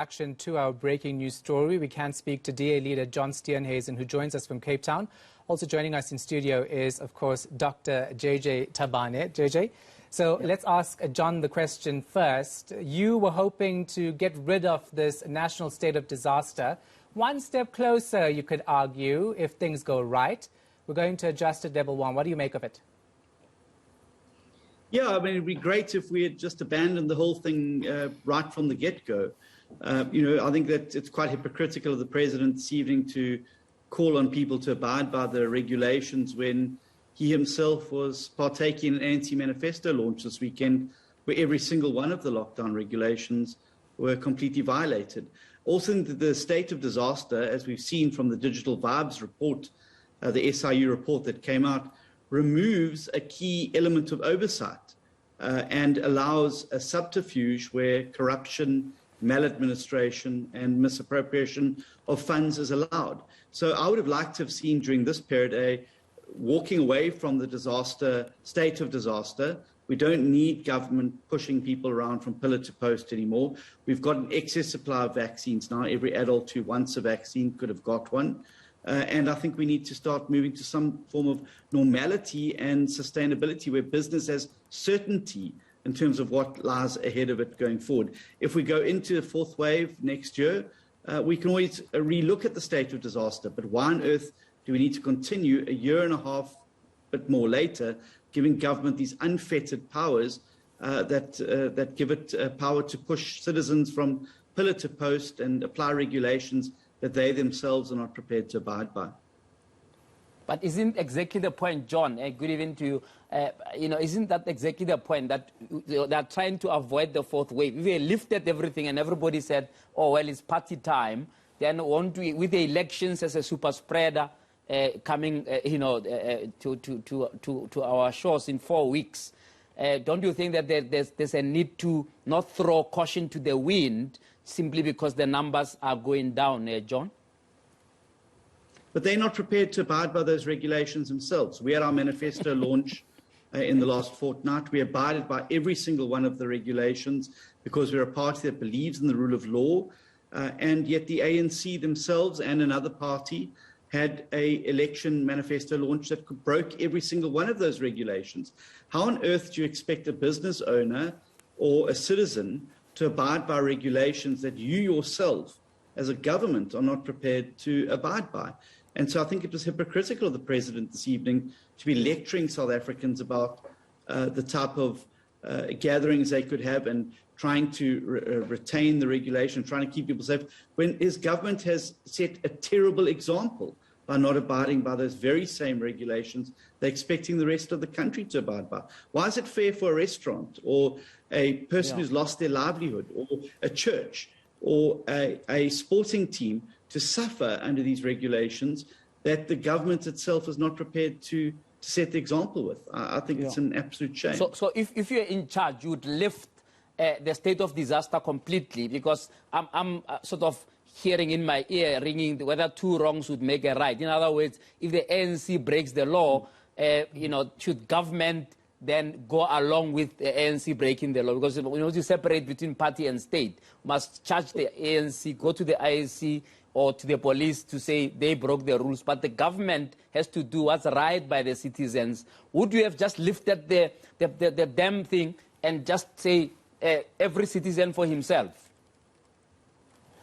Action to our breaking news story. We can speak to DA leader John Steenhuisen, who joins us from Cape Town. Also joining us in studio is, of course, Dr. JJ Tabane. JJ, so let's ask John the question first. You were hoping to get rid of this national state of disaster. One step closer, you could argue, if things go right. We're going to adjust at level 1. What do you make of it? Yeah, I mean, it'd be great if we had just abandoned the whole thing right from the get-go. I think that it's quite hypocritical of the president this evening to call on people to abide by the regulations when he himself was partaking in an anti-manifesto launch this weekend, where every single one of the lockdown regulations were completely violated. Also, in the state of disaster, as we've seen from the Digital Vibes report, the SIU report that came out, removes a key element of oversight and allows a subterfuge where corruption, maladministration and misappropriation of funds is allowed. So I would have liked to have seen during this period a walking away from the state of disaster. We don't need government pushing people around from pillar to post anymore. We've got an excess supply of vaccines now. Every adult who wants a vaccine could have got one. And I think we need to start moving to some form of normality and sustainability where business has certainty in terms of what lies ahead of it going forward. If we go into a fourth wave next year, we can always relook at the state of disaster. But why on earth do we need to continue a year and a half, but more later, giving government these unfettered powers that give it power to push citizens from pillar to post and apply regulations that they themselves are not prepared to abide by? But isn't exactly the point, John, good evening to you, isn't that exactly the point that they're trying to avoid the fourth wave? If they lifted everything and everybody said, oh, well, it's party time, then with the elections as a super spreader coming, to our shores in 4 weeks, don't you think that there's a need to not throw caution to the wind simply because the numbers are going down, John? But they're not prepared to abide by those regulations themselves. We had our manifesto launch in the last fortnight. We abided by every single one of the regulations because we're a party that believes in the rule of law. And yet the ANC themselves and another party had an election manifesto launch that broke every single one of those regulations. How on earth do you expect a business owner or a citizen to abide by regulations that you yourself as a government are not prepared to abide by? And so I think it was hypocritical of the president this evening to be lecturing South Africans about the type of gatherings they could have and trying to retain the regulation, trying to keep people safe, when his government has set a terrible example by not abiding by those very same regulations they're expecting the rest of the country to abide by. Why is it fair for a restaurant or a person who's lost their livelihood or a church or a sporting team to suffer under these regulations that the government itself is not prepared to set the example with? I think it's an absolute shame. So if you're in charge, you would lift the state of disaster completely, because I'm sort of hearing in my ear ringing whether two wrongs would make a right. In other words, if the ANC breaks the law, should government then go along with the ANC breaking the law? Because you separate between party and state. Must charge the ANC, go to the IEC or to the police to say they broke the rules, but the government has to do what's right by the citizens. Would you have just lifted the damn thing and just say every citizen for himself?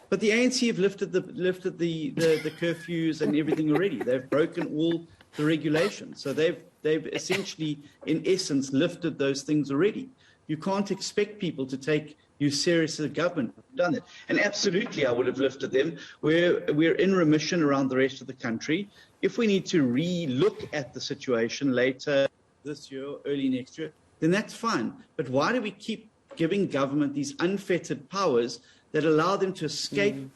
But the ANC have lifted the curfews and everything already. They've broken all the regulations. So they've essentially, in essence, lifted those things already. You can't expect people to take you serious as a government. We've done it. And absolutely, I would have lifted them. We're in remission around the rest of the country. If we need to re-look at the situation later this year, early next year, then that's fine. But why do we keep giving government these unfettered powers that allow them to escape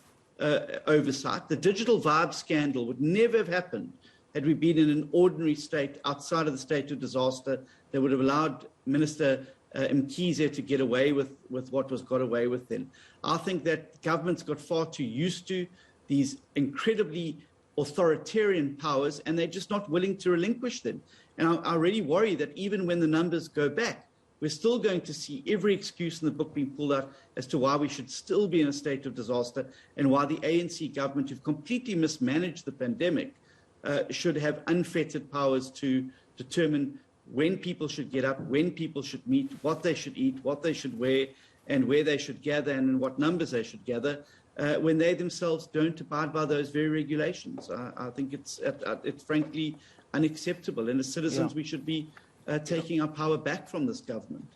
oversight? The Digital Vibe scandal would never have happened had we been in an ordinary state outside of the state of disaster that would have allowed Minister Mkhize to get away with what was got away with then. I think that governments got far too used to these incredibly authoritarian powers, and they're just not willing to relinquish them. And I really worry that even when the numbers go back, we're still going to see every excuse in the book being pulled out as to why we should still be in a state of disaster and why the ANC government, who've completely mismanaged the pandemic, should have unfettered powers to determine when people should get up, when people should meet, what they should eat, what they should wear, and where they should gather and in what numbers they should gather, when they themselves don't abide by those very regulations. I think it's frankly unacceptable. And as citizens, we should be taking our power back from this government.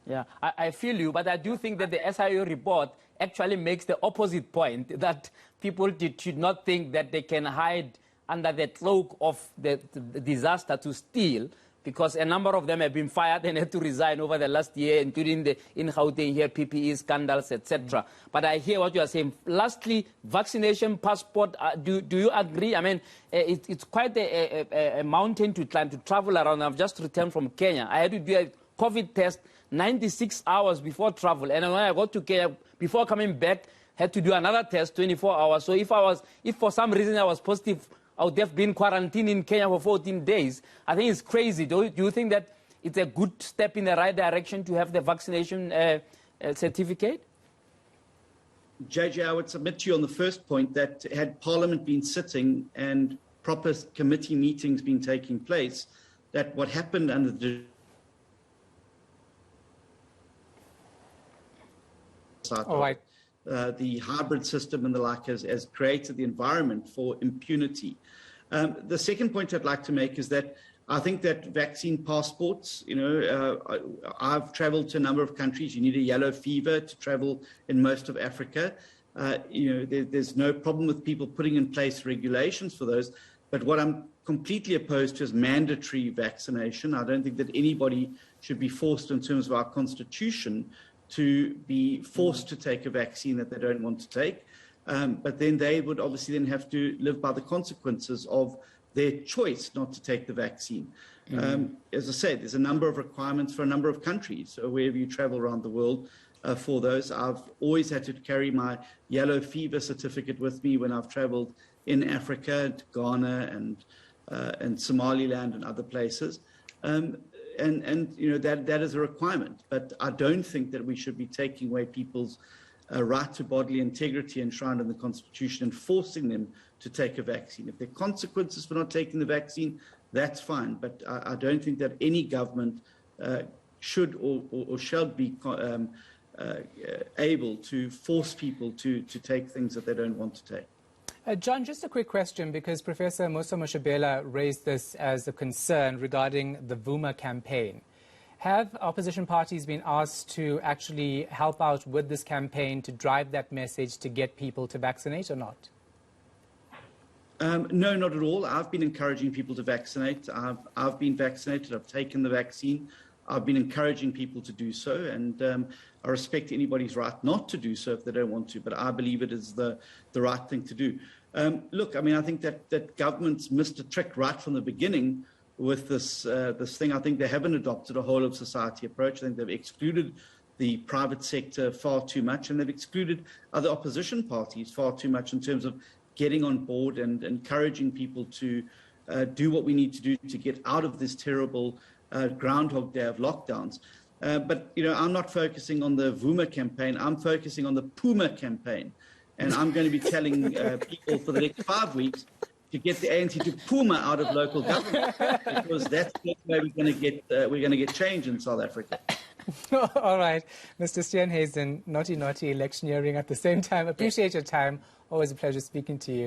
Yeah, I feel you, but I do think that the SIO report actually makes the opposite point, that people should not think that they can hide under the cloak of the disaster to steal, because a number of them have been fired and had to resign over the last year, including in Gauteng here, PPE scandals, etc. But I hear what you are saying. Lastly, vaccination passport, do you agree? I mean, it's quite a mountain to climb, to travel around. I've just returned from Kenya. I had to do a COVID test 96 hours before travel. And when I got to Kenya, before coming back, had to do another test 24 hours. So if for some reason I was positive, I would have been quarantined in Kenya for 14 days. I think it's crazy. Do you think that it's a good step in the right direction to have the vaccination certificate? JJ, I would submit to you on the first point that had Parliament been sitting and proper committee meetings been taking place, that what happened under the All right. The hybrid system and the like has created the environment for impunity. The second point I'd like to make is that I think that vaccine passports, I've traveled to a number of countries. You need a yellow fever to travel in most of Africa. There's no problem with people putting in place regulations for those. But what I'm completely opposed to is mandatory vaccination. I don't think that anybody should be forced in terms of our constitution to be forced to take a vaccine that they don't want to take. But then they would obviously then have to live by the consequences of their choice not to take the vaccine. As I said, there's a number of requirements for a number of countries. So wherever you travel around the world for those, I've always had to carry my yellow fever certificate with me when I've traveled in Africa, to Ghana and Somaliland and other places. That is a requirement. But I don't think that we should be taking away people's right to bodily integrity enshrined in the Constitution and forcing them to take a vaccine. If there are consequences for not taking the vaccine, that's fine. But I don't think that any government should or shall be able to force people to take things that they don't want to take. John, just a quick question, because Professor Musa Moshabela raised this as a concern regarding the Vuma campaign. Have opposition parties been asked to actually help out with this campaign to drive that message to get people to vaccinate or not? No, not at all. I've been encouraging people to vaccinate. I've been vaccinated. I've taken the vaccine. I've been encouraging people to do so, and I respect anybody's right not to do so if they don't want to, but I believe it is the right thing to do. Look, I mean, I think that governments missed a trick right from the beginning with this thing. I think they haven't adopted a whole-of-society approach. I think they've excluded the private sector far too much, and they've excluded other opposition parties far too much in terms of getting on board and encouraging people to do what we need to do to get out of this terrible Groundhog Day of lockdowns. But, I'm not focusing on the Vuma campaign. I'm focusing on the Puma campaign. And I'm going to be telling people for the next 5 weeks to get the ANC to Puma out of local government, because that's the way we're going to get change in South Africa. All right. Mr. Steenhuisen, naughty electioneering at the same time. Appreciate your time. Always a pleasure speaking to you.